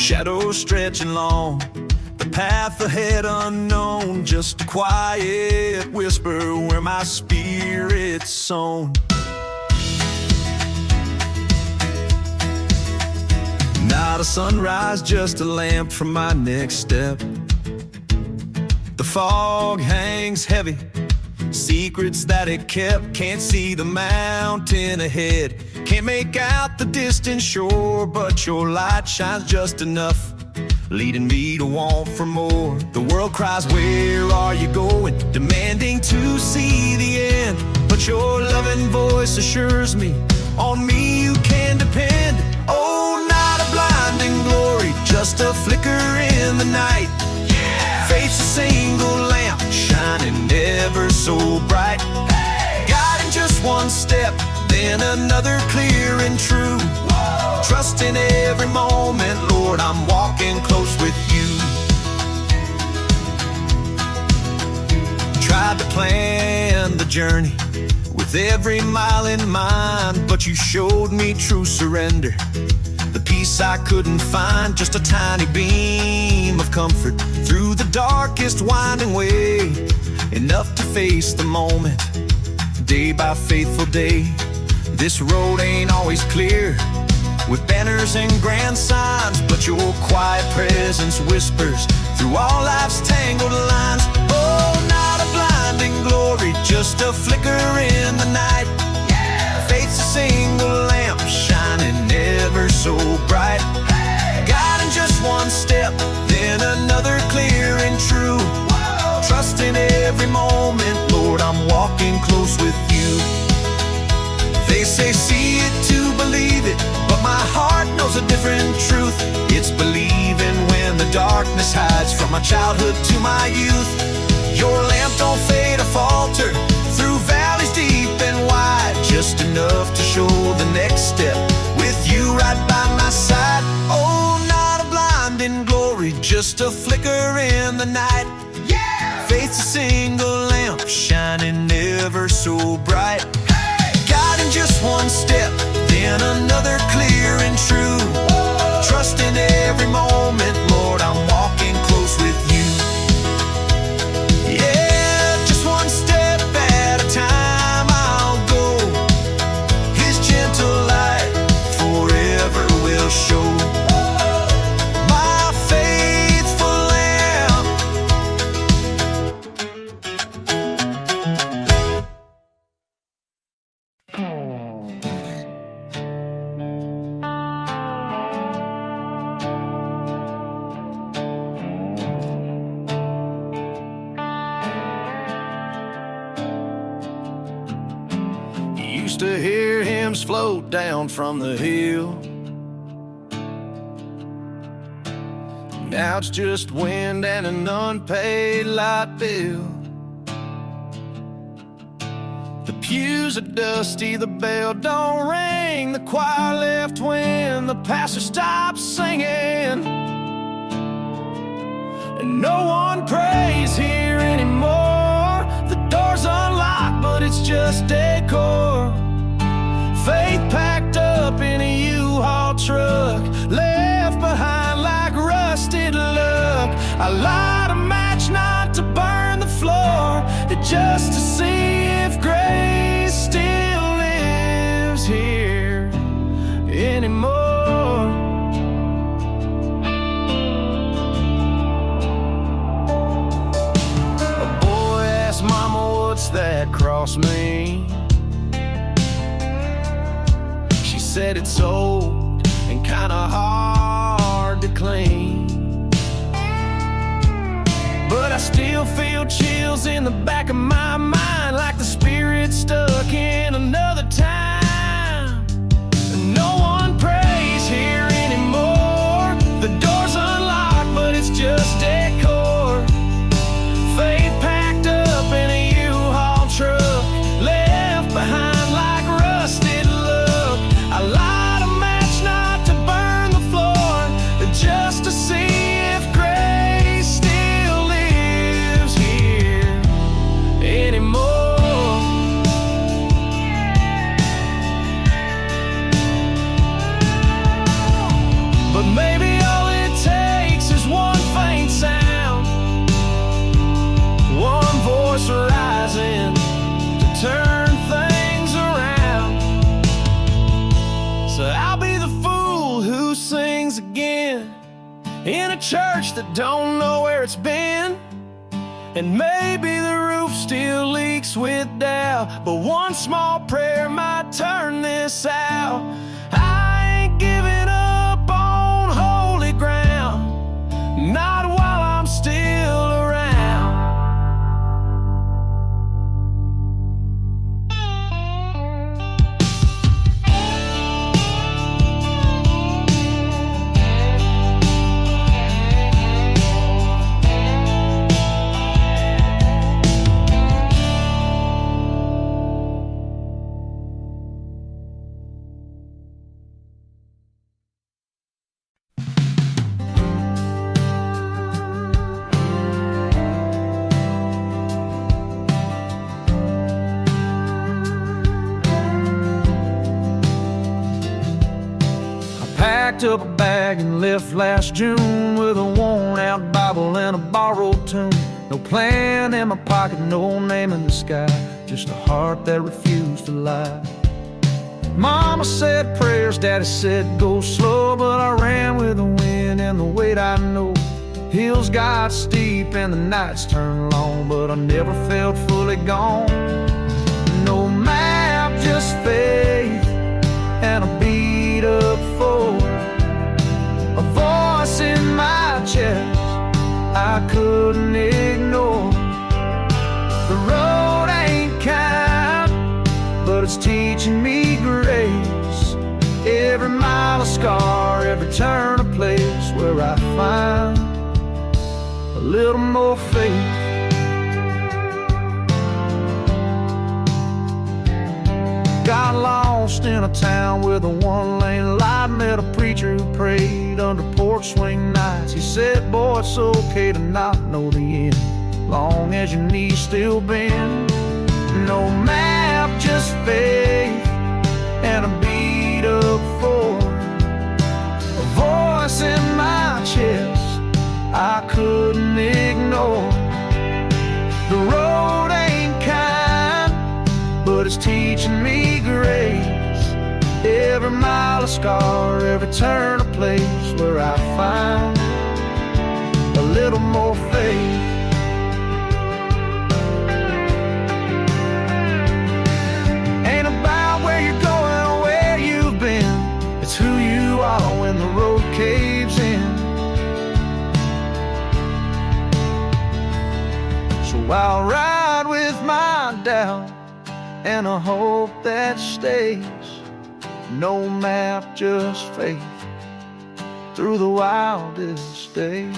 shadows stretching long, the path ahead unknown, just a quiet whisper where my spirit's sown. Not a sunrise, just a lamp for my next step. The fog hangs heavy, secrets that it kept. Can't see the mountain ahead, can't make out the distant shore, but your light shines just enough, leading me to want for more. The world cries, where are you going? Demanding to see the end, but your loving voice assures me, on me you can depend. Oh, not a blinding glory, just a flicker in the night. Faith's a single lamp, shining ever so bright. Guiding just one step, then another clear and true. Trusting every moment, Lord, I'm walking close with you. Tried to plan the journey with every mile in mind, but you showed me true surrender, the peace I couldn't find. Just a tiny beam of comfort through the darkest winding way, enough to face the moment, day by faithful day. This road ain't always clear, with banners and grand signs, but your quiet presence whispers through all life's tangled lines. Oh, not a blinding glory, just a flicker in the night. Faith's a single lamp, shining ever so bright. Guiding just one step, then another clear and true. Trusting every moment, Lord, I'm walking close with you. They say see it to believe it, but my heart knows a different truth. It's believing when the darkness hides, from my childhood to my youth. Your lamp don't fade or falter through valleys deep and wide, just enough to show the next step, with you right by my side. Oh, not a blinding glory, just a flicker in the night. Faith's a single lamp, shining ever so bright. Guiding just one step, then another clear and true. Trusting every moment, Lord, I'm walking close with you. Yeah, just one step at a time I'll go. His gentle light forever will show. My faithful lamp. Used to hear hymns float down from the hill. Now it's just wind and an unpaid light bill. The pews are dusty, the bell don't ring, the choir left when the pastor stopped singing, and no one prays here anymore. The door's unlocked, but it's just decor. Faith packed up in a U-Haul truck, left behind like rusted luck. I light a match not to burn the floor, just to see if grace still lives here anymore. A boy asked Mama, what's that cross mean? She said it's old and kinda hard to clean, but I still feel chills in the back of my mind, like the spirit stuck in another time. No one prays here anymore. The door's unlocked, but it's just decor. Faith packed up in a U-Haul truck, left behind like rusted luck. I light a match not to burn the floor, just to see if grace still lives here that don't know where it's been. And maybe the roof still leaks with doubt, but one small prayer might turn this out. I ain't giving up on holy ground, not while I'm still around. Packed up a bag and left last June with a worn-out Bible and a borrowed tune. No plan in my pocket, no name in the sky, just a heart that refused to lie. Mama said prayers, Daddy said go slow, but I ran with the wind and the weight I know. Hills got steep and the nights turned long, but I never felt fully gone. No map, just faith and a beat up forward, a voice in my chest I couldn't ignore. The road ain't kind, but it's teaching me grace. Every mile a scar, every turn a place where I find a little more faith. Got lost in a town with a one-lane light, met a preacher who prayed under porch swing nights. He said, boy, it's okay to not know the end, long as your knees still bend. No map, just faith and a beat up forward, a voice in my chest I couldn't ignore. The road ain't kind, but it's teaching me grace. Every mile a scar, every turn a place where I find a little more faith. Ain't about where you're going or where you've been, it's who you are when the road caves in. So I'll ride with my doubt and a hope that stays. No map, just faith through the wildest days.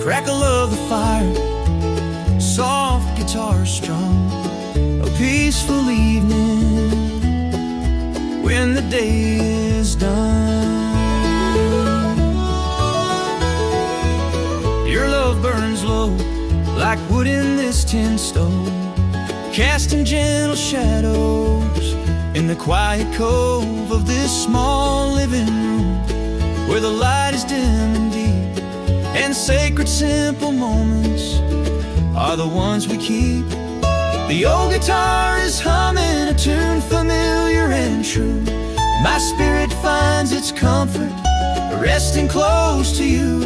Crackle of the fire, soft guitar strum, a peaceful evening when the day is done. Your love burns low like wood in this tin stove, casting gentle shadows in the quiet cove of this small living room, where the light is dim and deep, and sacred simple moments are the ones we keep. The old guitar is humming a tune familiar and true. My spirit finds its comfort resting close to you.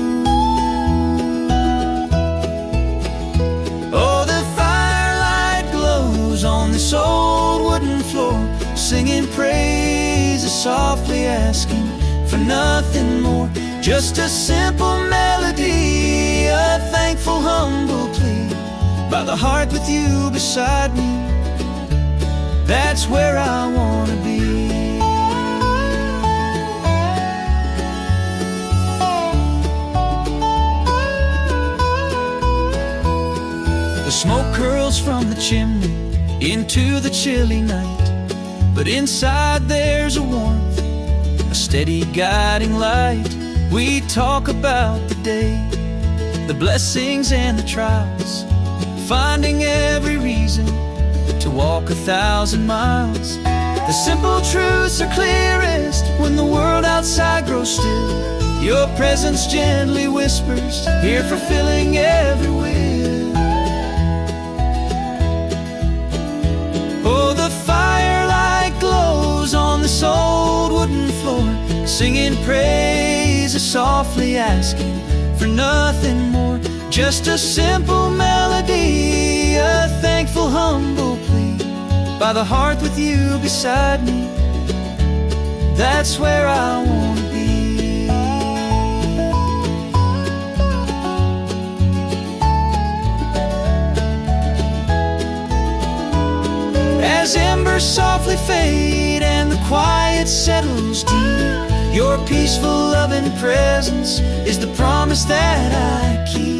Oh, the firelight glows on this old wooden floor, singing praises, softly asking for nothing more. Just a simple melody, a thankful, humble plea, by the heart with you beside me. That's where I wanna be. The smoke curls from the chimney into the chilly night, but inside there's a warmth, a steady guiding light. We talk about the day, the blessings and the trials, finding every reason to walk 1,000 miles. The simple truths are clearest when the world outside grows still. Your presence gently whispers, here fulfilling every will. Oh, the firelight glows on this old wooden floor, singing praises, softly asking for nothing more. Just a simple melody, a thankful, humble plea, by the hearth with you beside me. That's where I wanna be. As embers softly fade and the quiet settles deep, your peaceful, loving presence is the promise that I keep.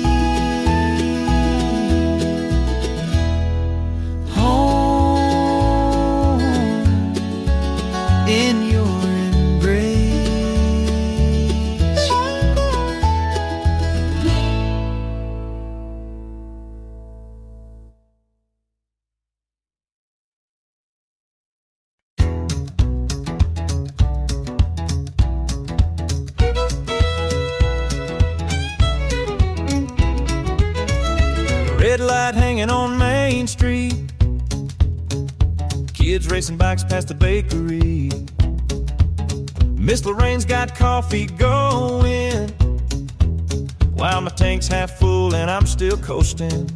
In your embrace. Red light hanging on Main Street, kids racing bikes past the bakery. Miss Lorraine's got coffee going, while my tank's half full and I'm still coasting.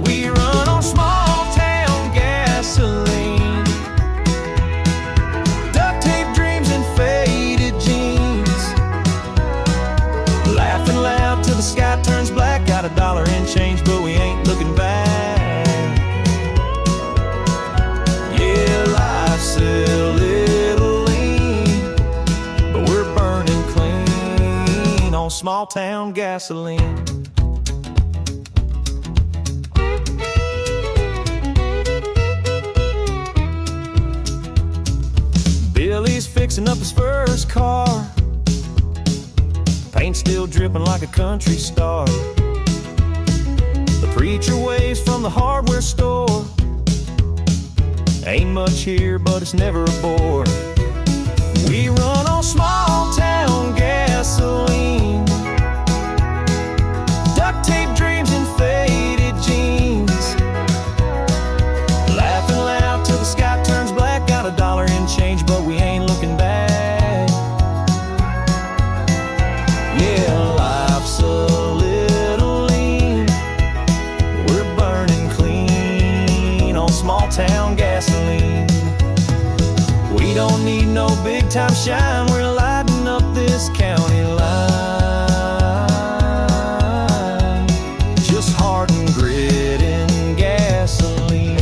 We run on small town gasoline, duct tape dreams and faded jeans, laughing loud till the sky turns black. Got $1 in change, but we ain't looking back. Yeah, life's a little lean, but we're burning clean on small town gasoline. Billy's fixing up his first car, paint still dripping like a country star. The preacher waves from the hardware store, ain't much here, but it's never a bore. We run on small town gasoline, duct tape dreams and faded jeans, laughing loud till the sky turns black. Got $1 in change, but we ain't looking back. Yeah, life's a little lean, we're burning clean on small town gasoline. We don't need no big time shine, we're lighting up this county line. Just heart and grit and gasoline.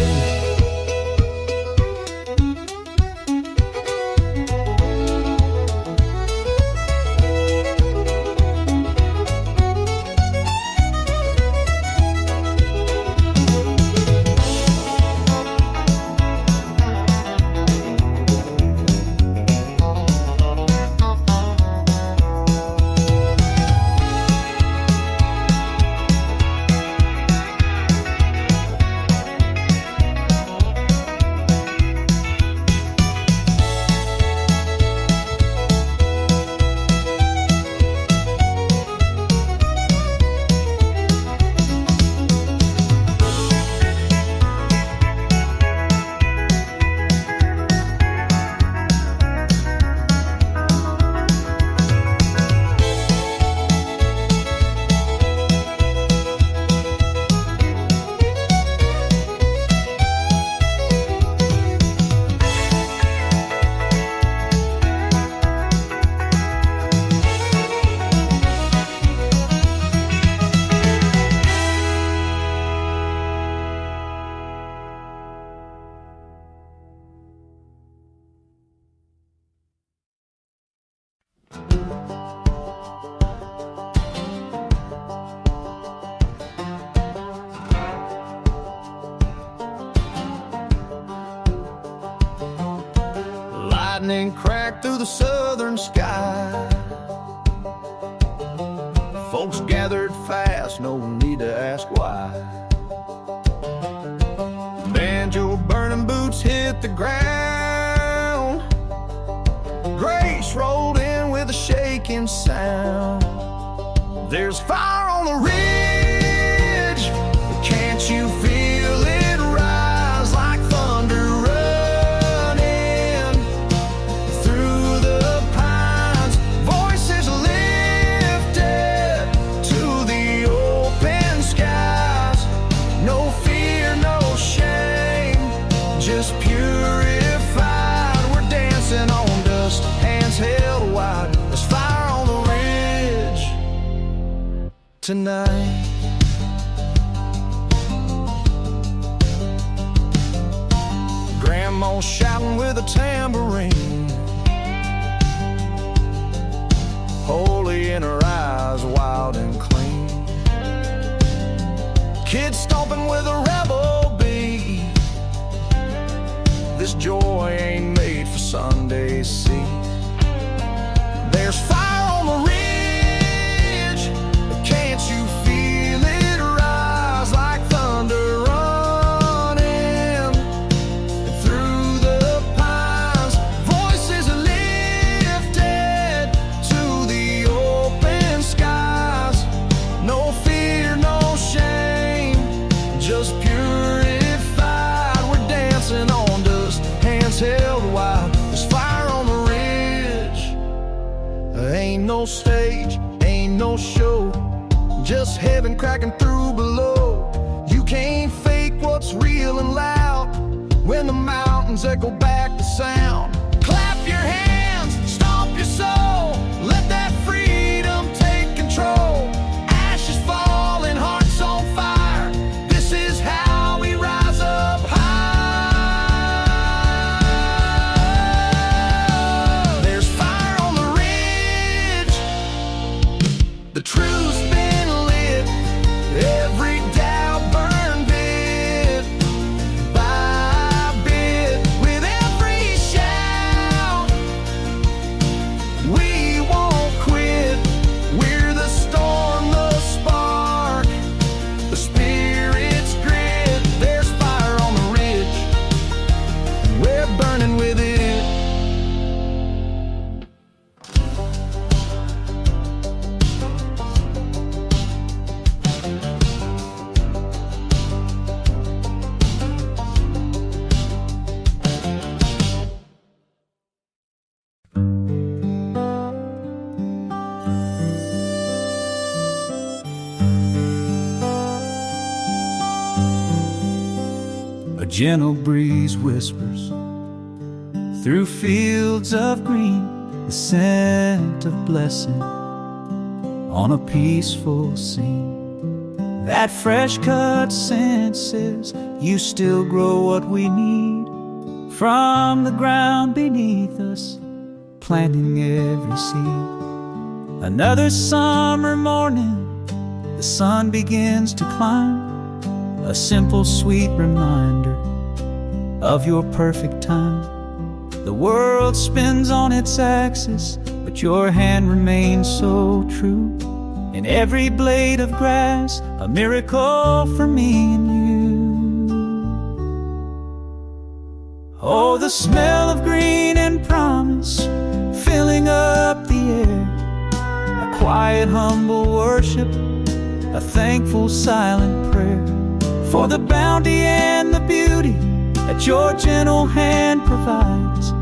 Lightning cracked through the southern sky. Folks gathered fast, no need to ask why. Banjo burning boots hit the ground. Grace rolled in with a shaking sound. There's fire on the ridge, can't you feel it rise like thunder running through the pines? Voices lifted to the open skies. No fear, no shame, just purified. We're dancing on dust, hands held wide. There's fire on the ridge tonight. Grandma shouting with a tambourine, holy in her eyes, wild and clean. Kids stomping with a rebel beat. This joy ain't made for Sunday's seat. There's fire on the ridge, can't you feel it rise like thunder running through the pines? Voices are lifted to the open skies. No fear, no shame, just purified. We're dancing on dust, hands held wide. There's fire on the ridge. Ain't no stage, ain't no show, just heaven cracking through below. You can't fake what's real and loud when the mountains echo back the sound. Clap your hands, stomp your soul, let that freedom take control. Ashes falling, hearts on fire, this is how we rise up high. There's fire on the ridge, the truth's been lit, every doubt burned bit by bit. With every shout, we won't quit. We're the storm, the spark, the spirit's grit. There's fire on the ridge, and we're burning with it. A gentle breeze whispers through fields of green, the scent of blessing on a peaceful scene. That fresh cut scent says you still grow what we need from the ground beneath us, planting every seed. Another summer morning, the sun begins to climb, a simple sweet reminder of your perfect time. The world spins on its axis, but your hand remains so true. In every blade of grass, a miracle for me and you. Oh, the smell of green and promise filling up the air, a quiet humble worship, a thankful silent prayer for the bounty and the beauty that your gentle hand provides.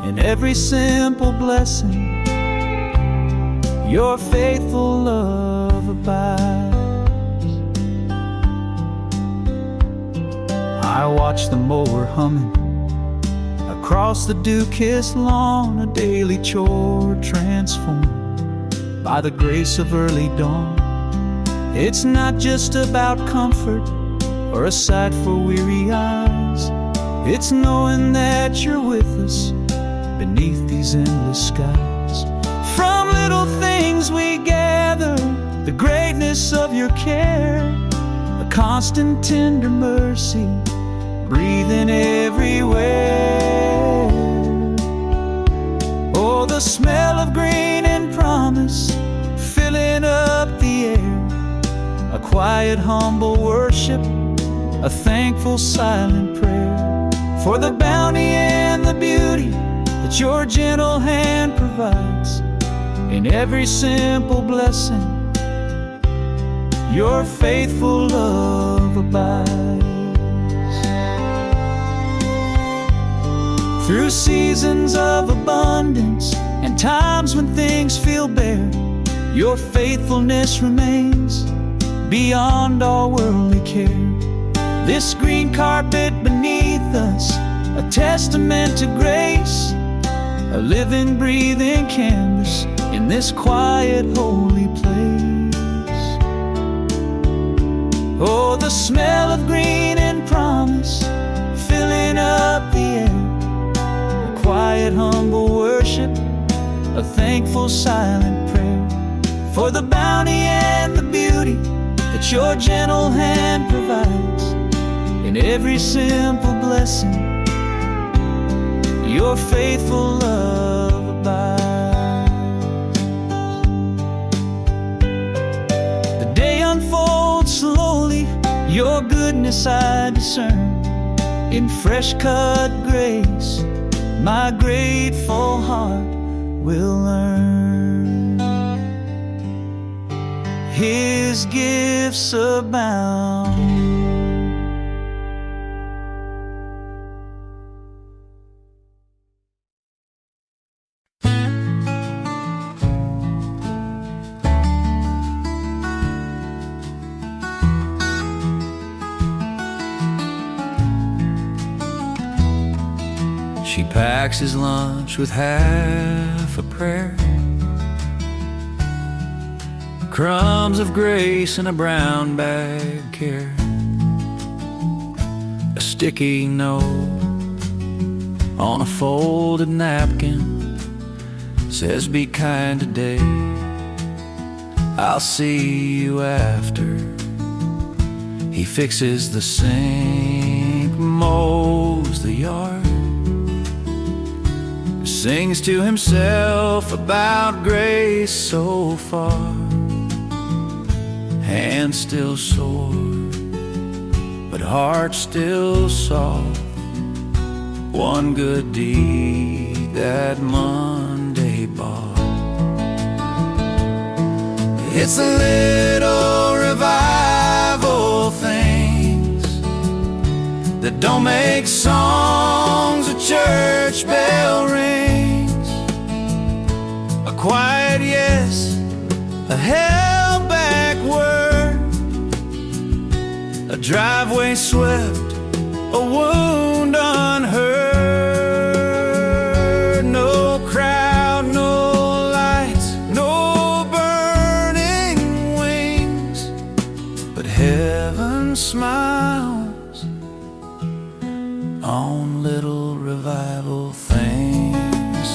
In every simple blessing, your faithful love abides. I watch the mower humming across the dew-kissed lawn, a daily chore transformed by the grace of early dawn. It's not just about comfort or a sight for weary eyes, it's knowing that you're with us beneath these endless skies. From your care, a constant tender mercy breathing everywhere. Oh, the smell of green and promise filling up the air, a quiet humble worship, a thankful silent prayer, for the bounty and the beauty that your gentle hand provides. In every simple blessing, your faithful love abides. Through seasons of abundance and times when things feel bare, your faithfulness remains beyond all worldly care. This green carpet beneath us, a testament to grace, a living, breathing canvas in this quiet, holy place. Oh, the smell of green and promise filling up the air, a quiet, humble worship, a thankful, silent prayer, for the bounty and the beauty that your gentle hand provides. In every simple blessing, your faithful love abides. The day unfolds slowly, your goodness I discern. In fresh cut grace, my grateful heart will learn. His gifts abound. She packs his lunch with half a prayer, crumbs of grace in a brown bag care, a sticky note on a folded napkin says, "Be kind today, I'll see you after." He fixes the sink, mows the yard, sings to himself about grace so far. Hands still sore, but heart still soft. One good deed that Monday bought. It's the little revival things that don't make songs or church bell rings. A quiet yes, a held back word, a driveway swept, a wound unheard. No crowd, no lights, no burning wings, but heaven smiles on little revival things.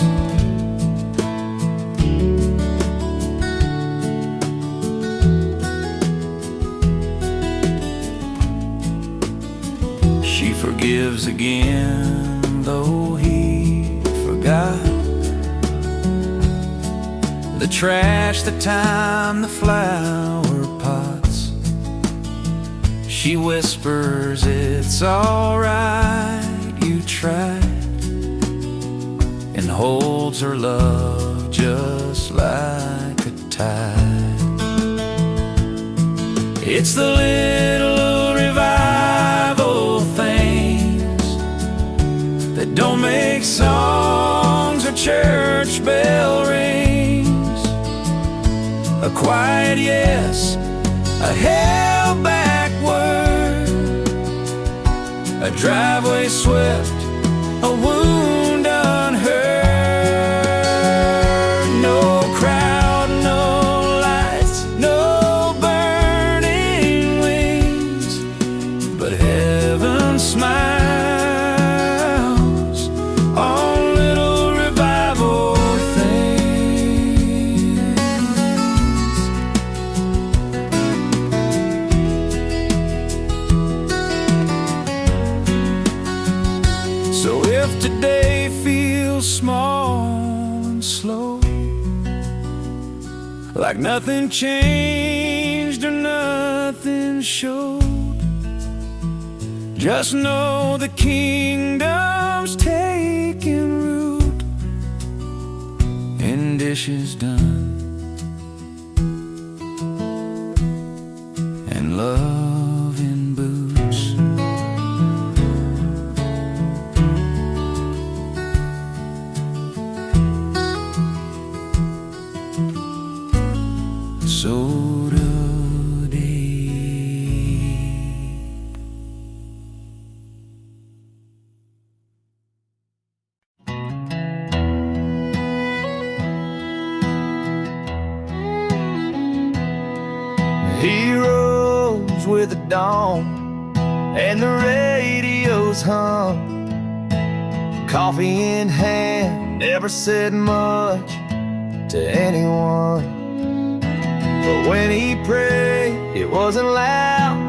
She forgives again, though he forgot. The trash, the time, the flower pots. She whispers, "It's all right, you tried," and holds her love just like a tide. It's the little revival things that don't make songs or church bell rings. A quiet yes, a held back word, a driveway swept, a wound unheard. No crowd, no lights, no burning wings, but heaven smiles on little revival things. like nothing changed or nothing showed. Just know the kingdom's taking root and dishes done and love in boots. Soda He rose with the dawn and the radio's hum. Coffee in hand, never said much to anyone. But when he prayed, it wasn't loud.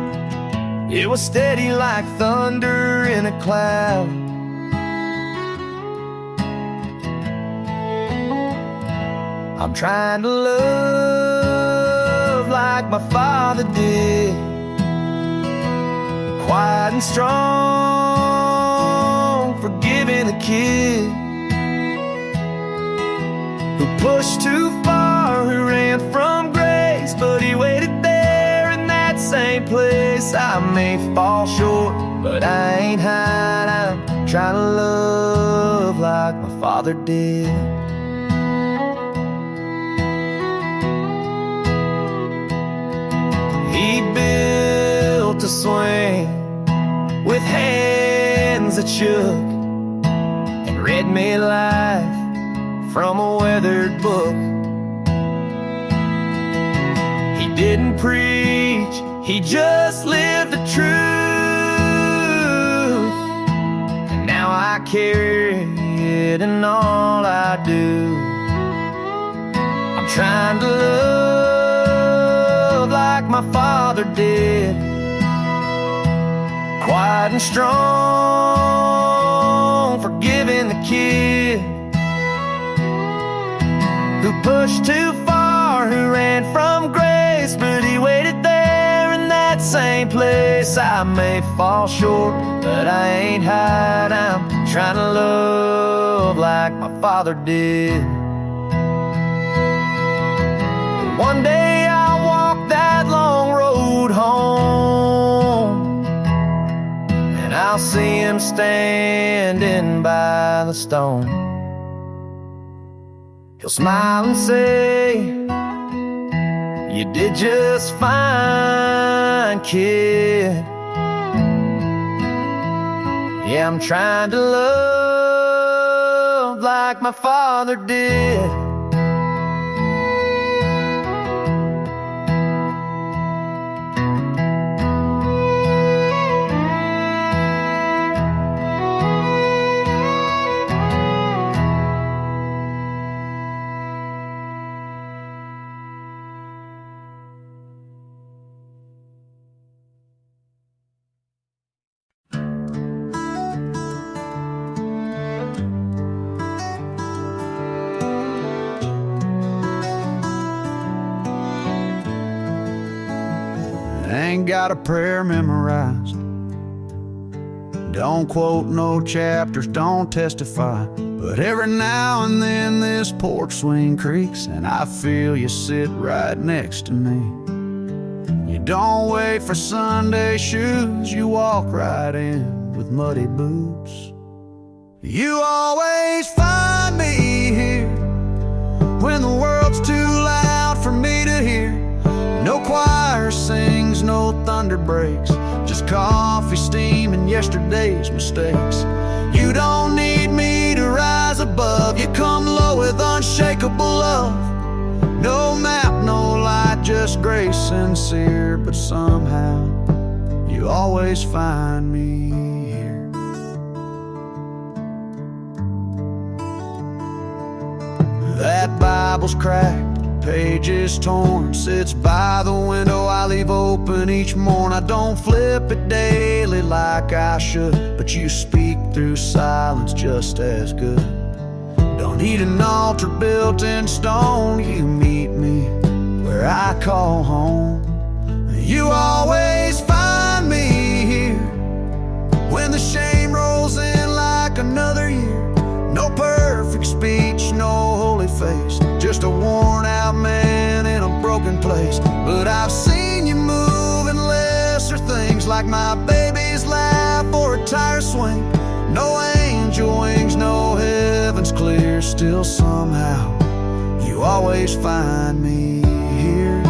It was steady like thunder in a cloud. I'm trying to love like my father did, quiet and strong, forgiving a kid who pushed too far, who ran from grace, but he waited there in that same place. I may fall short, but I ain't hiding. I'm trying to love like my father did. He built a swing with hands that shook and read me life from a weathered book. He didn't preach, he just lived the truth, and now I carry it in all I do. I'm trying to love like my father did, quiet and strong, forgiving the kid who pushed too far, who ran from grace, but he waited there in that same place. I may fall short, but I ain't hiding. I'm trying to love like my father did. And one day I'll walk that long road home, and I'll see him standing by the stone. He'll smile and say, "You did just fine, kid." Yeah, I'm trying to love like my father did. Ain't got a prayer memorized, don't quote no chapters, don't testify, but every now and then this porch swing creaks and I feel you sit right next to me. You don't wait for Sunday shoes, you walk right in with muddy boots. You always find me here when the world's too loud for me to hear. No choir sings, no thunder breaks, just coffee steam and yesterday's mistakes. You don't need me to rise above, you come low with unshakable love. No map, no light, just grace sincere, but somehow you always find me here. That Bible's cracked, pages torn, sits by the window I leave open each morn. I don't flip it daily like I should, but you speak through silence just as good. Don't need an altar built in stone, you meet me I call home. You always find me here when the shame rolls in like another year. No perfect speech, no holy face, just a worn out man in a broken place. But I've seen you move in lesser things, like my baby's laugh or a tire swing. No angel wings, no heaven's clear, still somehow you always find me here.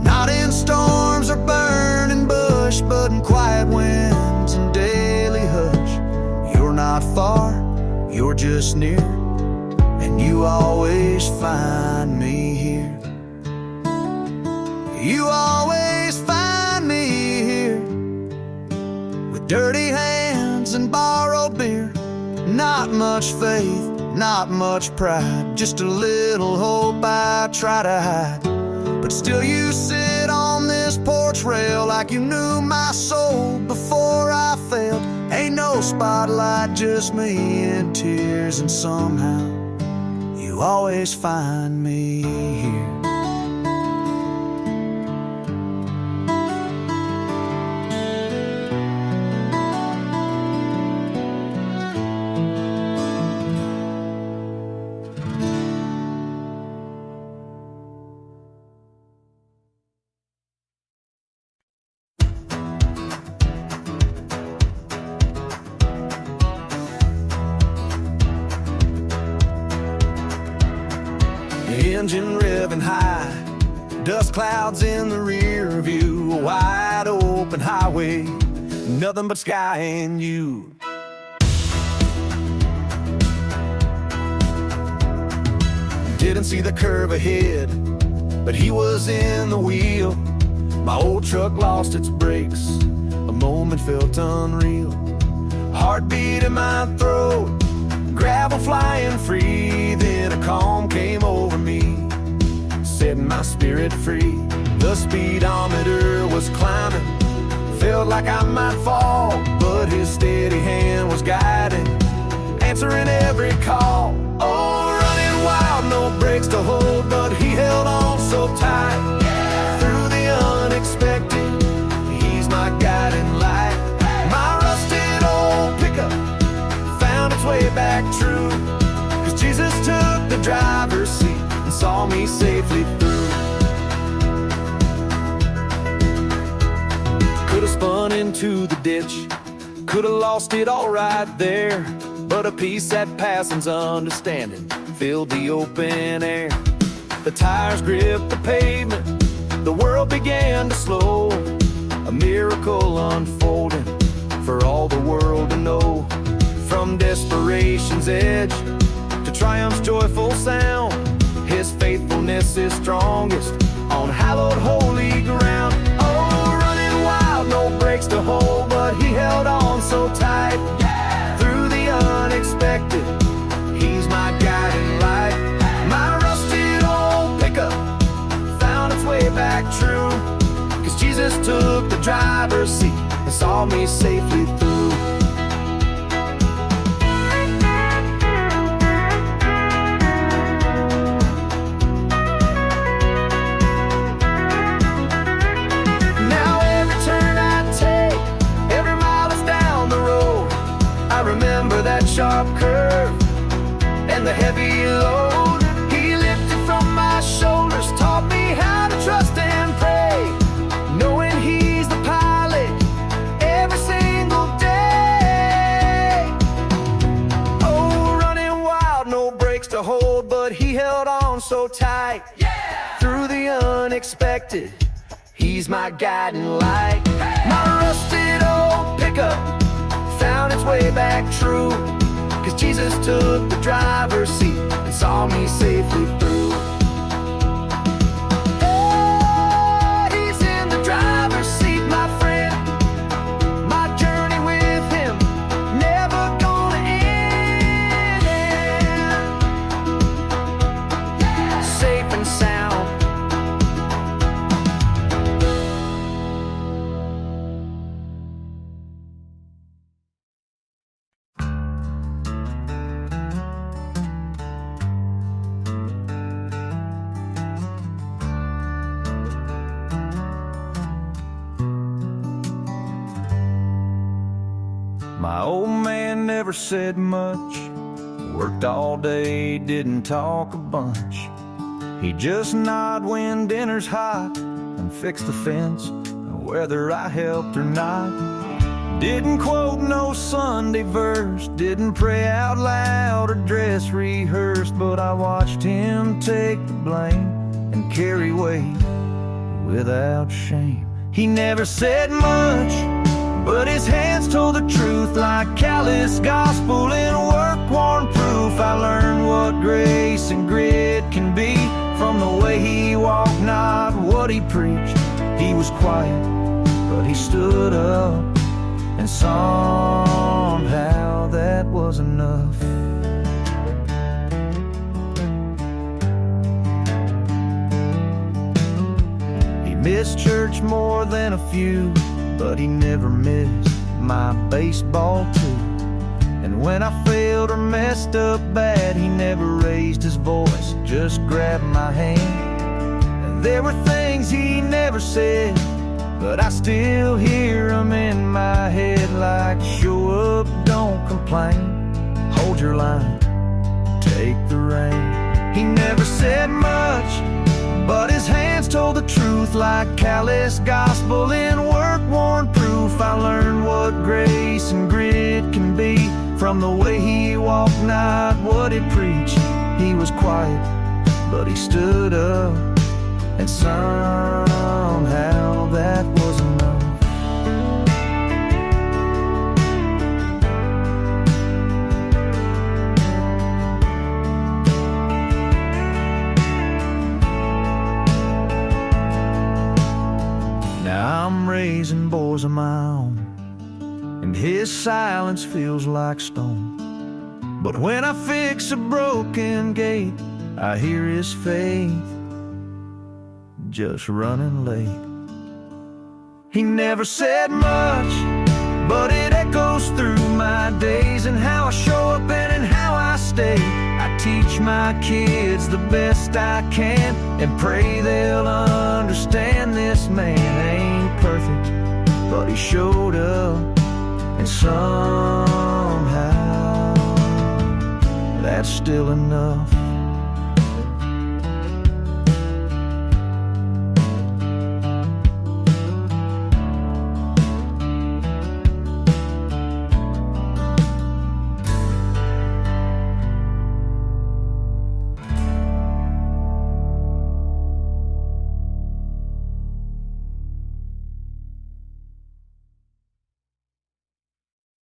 Not in storms or burning bush, but in quiet winds and daily hush. You're not far, you're just near, and you always find me here. You always find me here, with dirty hands and borrowed beer. Not much faith, not much pride, just a little hope I try to hide. But still you sit on this porch rail like you knew my soul before I failed. Ain't no spotlight, just me in tears, and somehow you always find me here. Engine revving high, dust clouds in the rear view, a wide open highway, nothing but sky and you. Didn't see the curve ahead, but he was in the wheel. My old truck lost its brakes, a moment felt unreal. Heartbeat in my throat, gravel flying free, then a calm came over me, setting my spirit free. The speedometer was climbing, felt like I might fall, but his steady hand was guiding, answering every call. Oh, running wild, no brakes to hold, but he held on so tight. Through the unexpected, he's my guiding light. My rusted old pickup found its way back true, 'cause Jesus took the driver's seat and saw me safely through. Could've spun into the ditch, could've lost it all right there, but a peace that passing's understanding filled the open air. The tires gripped the pavement, the world began to slow, a miracle unfolding for all the world to know. From desperation's edge to triumph's joyful sound, his faithfulness is strongest on hallowed holy ground. Oh, running wild, no brakes to hold, but he held on so tight. Through the unexpected, he's my guiding light. My rusted old pickup found its way back true, 'cause Jesus took the driver's seat and saw me safely through. Sharp curve and the heavy load he lifted from my shoulders, taught me how to trust and pray, knowing he's the pilot every single day. Oh, running wild, no brakes to hold, but he held on so tight. Through the unexpected, he's my guiding light. My rusted old pickup found its way back true, 'cause Jesus took the driver's seat and saw me safely through. Hey, he's in the driver's seat, my friend. My journey with him never gonna end. Safe and sound. never said much. Worked all day, didn't talk a bunch. He just nod when dinner's hot and fix the fence, whether I helped or not. Didn't quote no Sunday verse, didn't pray out loud or dress rehearsed, but I watched him take the blame and carry weight without shame. He never said much, but his hands told the truth like callous gospel in work-worn proof. I learned what grace and grit can be from the way he walked, not what he preached. He was quiet, but he stood up, and somehow that was enough. He missed church more than a few, but he never missed my baseball too. And when I failed or messed up bad, he never raised his voice, just grabbed my hand. And there were things he never said, but I still hear them in my head, like show up, don't complain, hold your line, take the rein. He never said much, but his hands told the truth like callous gospel in work-worn proof. I learned what grace and grit can be from the way he walked, not what he preached. He was quiet, but he stood up, and somehow that was enough. Now I'm raising boys of my own, and his silence feels like stone. But when I fix a broken gate, I hear his faith just running late. He never said much, but it echoes through my days, and how I show up and how I stay. I teach my kids the best I can, and pray they'll understand this man ain't perfect, but he showed up, and somehow that's still enough.